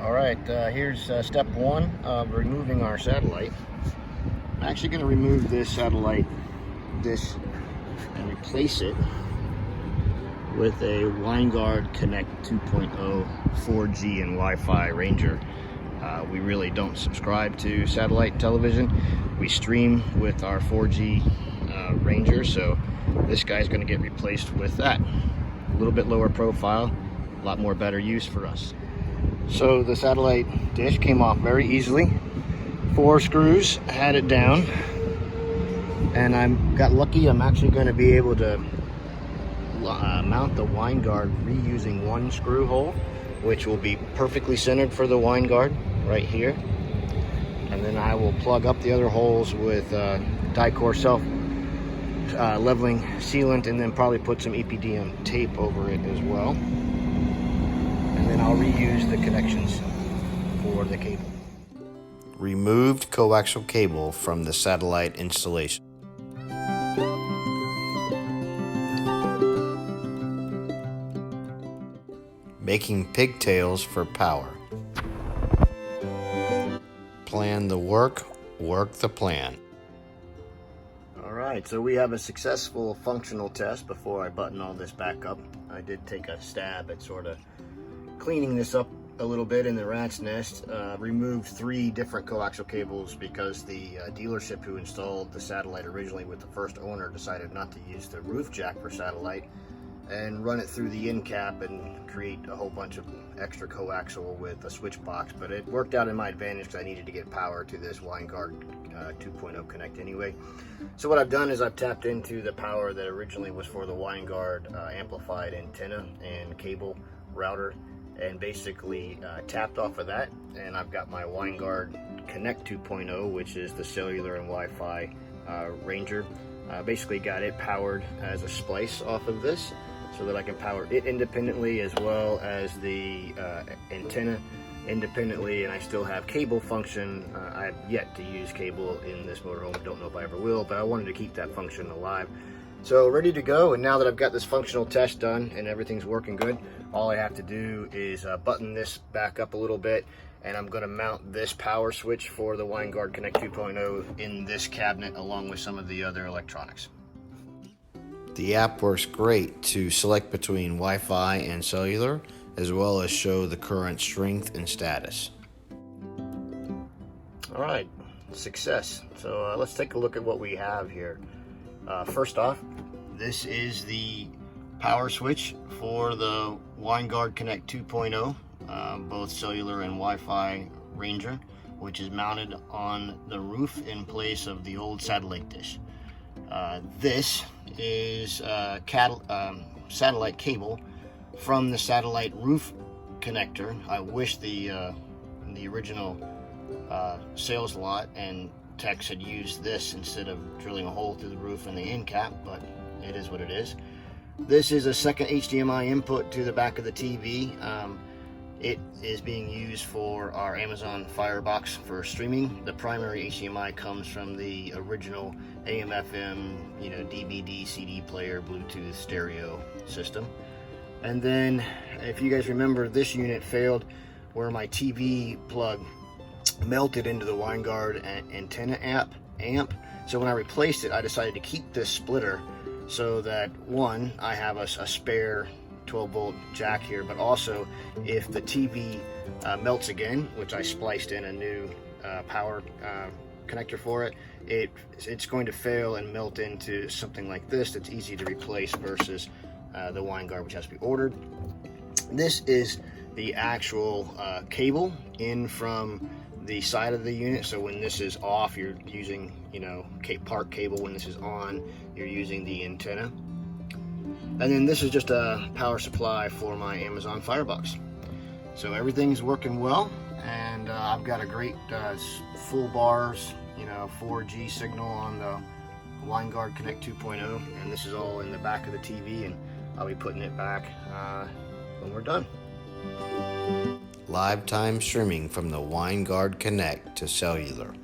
Alright, here's step one of removing our satellite. I'm actually going to remove this satellite dish and replace it with a Winegard Connect 2.0 4G and Wi-Fi Ranger. We really don't subscribe to satellite television. We stream with our 4G Ranger, so this guy's going to get replaced with that. A little bit lower profile, a lot more better use for us. So the satellite dish came off very easily. 4 screws had it down, and I got lucky. I'm actually going to be able to mount the Winegard reusing 1 screw hole, which will be perfectly centered for the Winegard right here. And then I will plug up the other holes with die-core self leveling sealant, and then probably put some EPDM tape over it as well. And then I'll reuse the connections for the cable. Removed coaxial cable from the satellite installation. Making pigtails for power. Plan the work, work the plan. Alright, so we have a successful functional test. Before I button all this back up, I did take a stab at sort of cleaning this up a little bit in the rat's nest. Removed 3 different coaxial cables because the dealership who installed the satellite originally with the first owner decided not to use the roof jack for satellite and run it through the end cap and create a whole bunch of extra coaxial with a switch box. But it worked out in my advantage because I needed to get power to this Winegard 2.0 Connect anyway. So what I've done is I've tapped into the power that originally was for the Winegard amplified antenna and cable router, and basically tapped off of that, and I've got my Winegard Connect 2.0, which is the cellular and Wi-Fi Ranger. Basically got it powered as a splice off of this so that I can power it independently as well as the antenna independently, and I still have cable function. I've yet to use cable in this motorhome, don't know if I ever will, but I wanted to keep that function alive. So ready to go, and now that I've got this functional test done and everything's working good, all I have to do is button this back up a little bit, and I'm going to mount this power switch for the Winegard Connect 2.0 in this cabinet along with some of the other electronics. The app works great to select between Wi-Fi and cellular, as well as show the current strength and status. All right, success. So let's take a look at what we have here. First off, this is the power switch for the Winegard Connect 2.0, both cellular and Wi-Fi Ranger, which is mounted on the roof in place of the old satellite dish. This is satellite cable from the satellite roof connector. I wish the original sales lot and techs had used this instead of drilling a hole through the roof and the end cap, but it is what it is. This is a second HDMI input to the back of the TV. It is being used for our Amazon Fire Box for streaming. The primary HDMI comes from the original AM/FM, DVD, CD player, Bluetooth stereo system. And then, if you guys remember, this unit failed where my TV plug melted into the Winegard antenna amp. So when I replaced it, I decided to keep this splitter so that, one, I have a spare 12-volt jack here, but also if the TV melts again, which I spliced in a new power connector for it, it's going to fail and melt into something like this that's easy to replace versus the Winegard, which has to be ordered. This is the actual cable in from the side of the unit. So when this is off, you're using, park cable. When this is on, you're using the antenna. And then this is just a power supply for my Amazon Firebox. So everything's working well, and I've got a great full bars, 4G signal on the Winegard Connect 2.0, and this is all in the back of the TV, and I'll be putting it back when we're done. Live time streaming from the Winegard Connect to cellular.